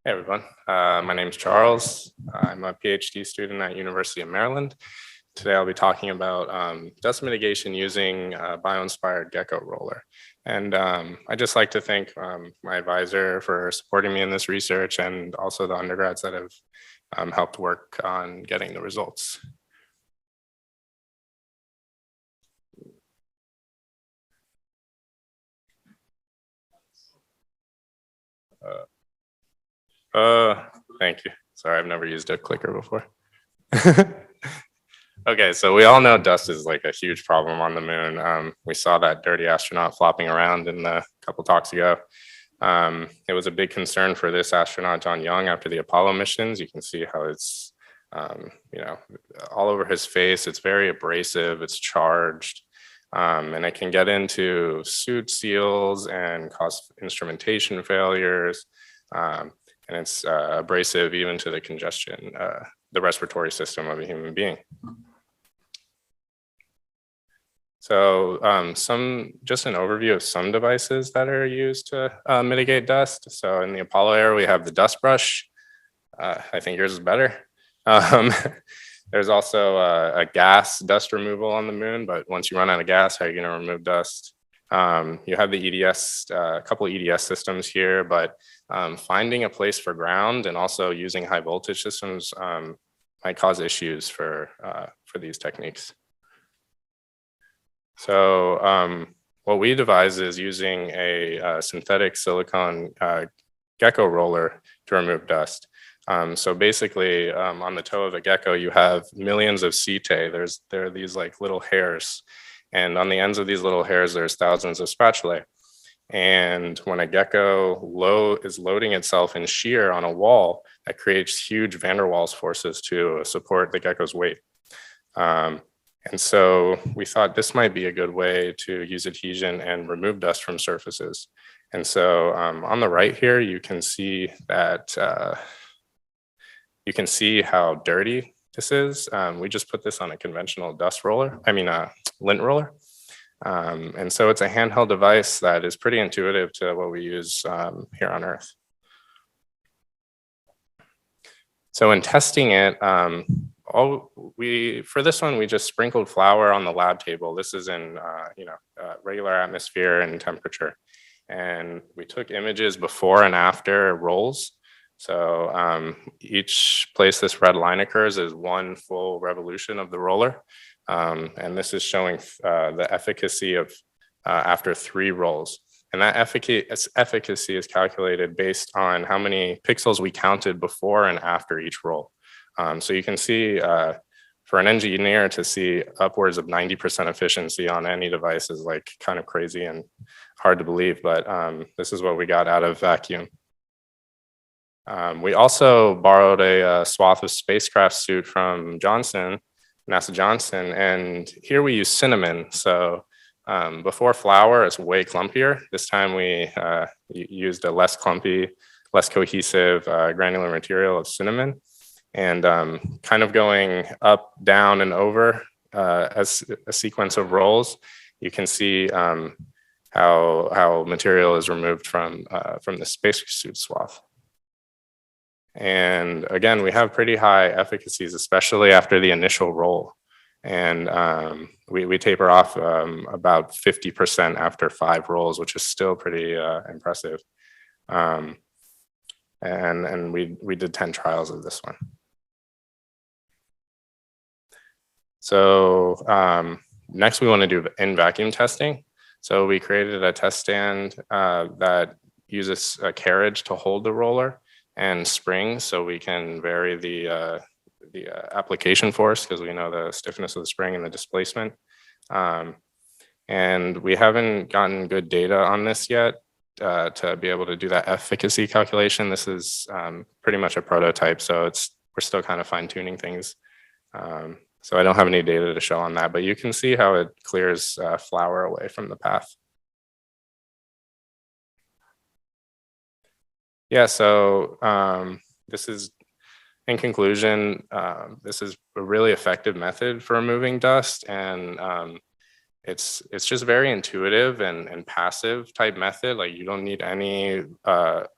Hey everyone, my name is Charles. I'm a PhD student at University of Maryland. Today I'll be talking about dust mitigation using a bio-inspired Gecko roller. And I'd just like to thank my advisor for supporting me in this research and also the undergrads that have helped work on getting the results. Thank you. Sorry, I've never used a clicker before. Okay, so we all know dust is like a huge problem on the moon. We saw that dirty astronaut flopping around in the couple talks ago. It was a big concern for this astronaut, John Young, after the Apollo missions. You can see how it's, all over his face. It's very abrasive, it's charged, and it can get into suit seals and cause instrumentation failures. And it's abrasive even to the congestion, the respiratory system of a human being. So just an overview of some devices that are used to mitigate dust. So in the Apollo era, we have the dust brush. I think yours is better. There's also a gas dust removal on the moon, but once you run out of gas, how are you going to remove dust? You have the EDS, a couple of EDS systems here, but finding a place for ground and also using high voltage systems might cause issues for these techniques. So what we devised is using a synthetic silicone gecko roller to remove dust. So basically, on the toe of a gecko, you have millions of setae. There are these like little hairs, and on the ends of these little hairs, there's thousands of spatulae. And when a gecko is loading itself in shear on a wall, that creates huge van der Waals forces to support the gecko's weight. And so we thought this might be a good way to use adhesion and remove dust from surfaces. And so on the right here, you can see that you can see how dirty this is. We just put this on a conventional lint roller. And so it's a handheld device that is pretty intuitive to what we use here on Earth. So in testing it, for this one, we just sprinkled flour on the lab table. This is in regular atmosphere and temperature. And we took images before and after rolls. So each place this red line occurs is one full revolution of the roller. And this is showing the efficacy of after 3 rolls. And that efficacy is calculated based on how many pixels we counted before and after each roll. So you can see for an engineer to see upwards of 90% efficiency on any device is like kind of crazy and hard to believe, but this is what we got out of vacuum. We also borrowed a swath of spacecraft suit from NASA Johnson, and here we use cinnamon. So before flour, it's way clumpier. This time we used a less clumpy, less cohesive granular material of cinnamon. And kind of going up, down, and over as a sequence of rolls, you can see how material is removed from the spacesuit swath. And again, we have pretty high efficacies, especially after the initial roll. And we taper off about 50% after 5 rolls, which is still pretty impressive. And we did 10 trials of this one. So next we want to do in-vacuum testing. So we created a test stand that uses a carriage to hold the roller and springs, so we can vary the application force because we know the stiffness of the spring and the displacement. And we haven't gotten good data on this yet to be able to do that efficacy calculation. This is pretty much a prototype, so we're still kind of fine-tuning things. So I don't have any data to show on that, but you can see how it clears flour away from the path. Yeah, so this is, in conclusion, this is a really effective method for removing dust, and it's just very intuitive and passive type method. Like you don't need any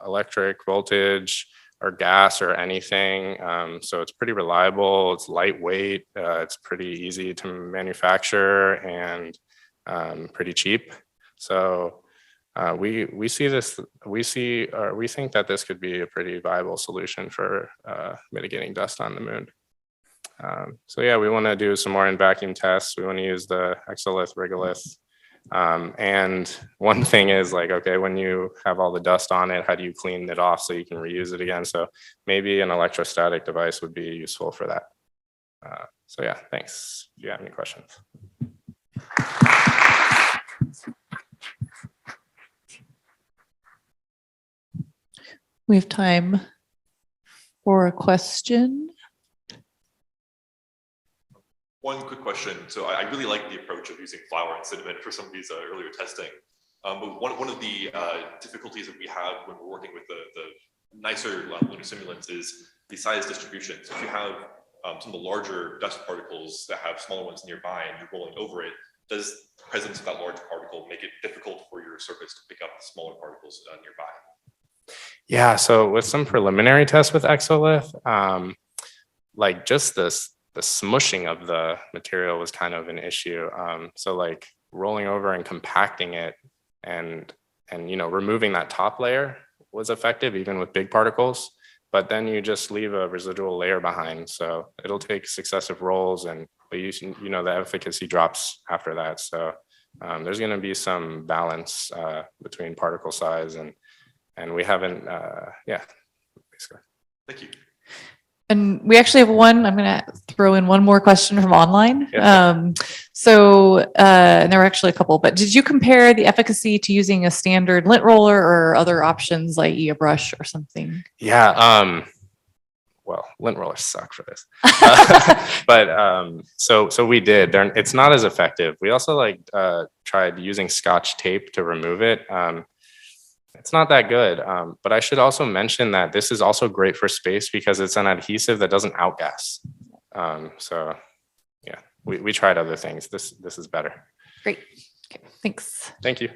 electric voltage or gas or anything. So it's pretty reliable, it's lightweight, it's pretty easy to manufacture, and pretty cheap. So we see this, we think that this could be a pretty viable solution for mitigating dust on the moon. So yeah, we want to do some more in vacuum tests. We want to use the exolith, regolith. And one thing is like, okay, when you have all the dust on it, how do you clean it off so you can reuse it again? So maybe an electrostatic device would be useful for that. So yeah, thanks. Do you have any questions? We have time for a question. One quick question. So I really like the approach of using flour and cinnamon for some of these earlier testing. But one of the difficulties that we have when we're working with the nicer lunar simulants is the size distribution. So if you have some of the larger dust particles that have smaller ones nearby and you're rolling over it, does the presence of that large particle make it difficult for your surface to pick up the smaller particles nearby? Yeah, so with some preliminary tests with exolith, like just the smushing of the material was kind of an issue. So like rolling over and compacting it and removing that top layer was effective even with big particles, but then you just leave a residual layer behind. So it'll take successive rolls, but the efficacy drops after that. So there's going to be some balance between particle size and we haven't, yeah, basically. Thank you. And we actually have one, I'm going to throw in one more question from online. Yeah. And there were actually a couple, but did you compare the efficacy to using a standard lint roller or other options like a brush or something? Yeah, well, lint rollers suck for this. But so we did. It's not as effective. We also tried using Scotch tape to remove it. It's not that good, but I should also mention that this is also great for space because it's an adhesive that doesn't outgas. So yeah, we tried other things. This is better. Great. Okay, thanks. Thank you.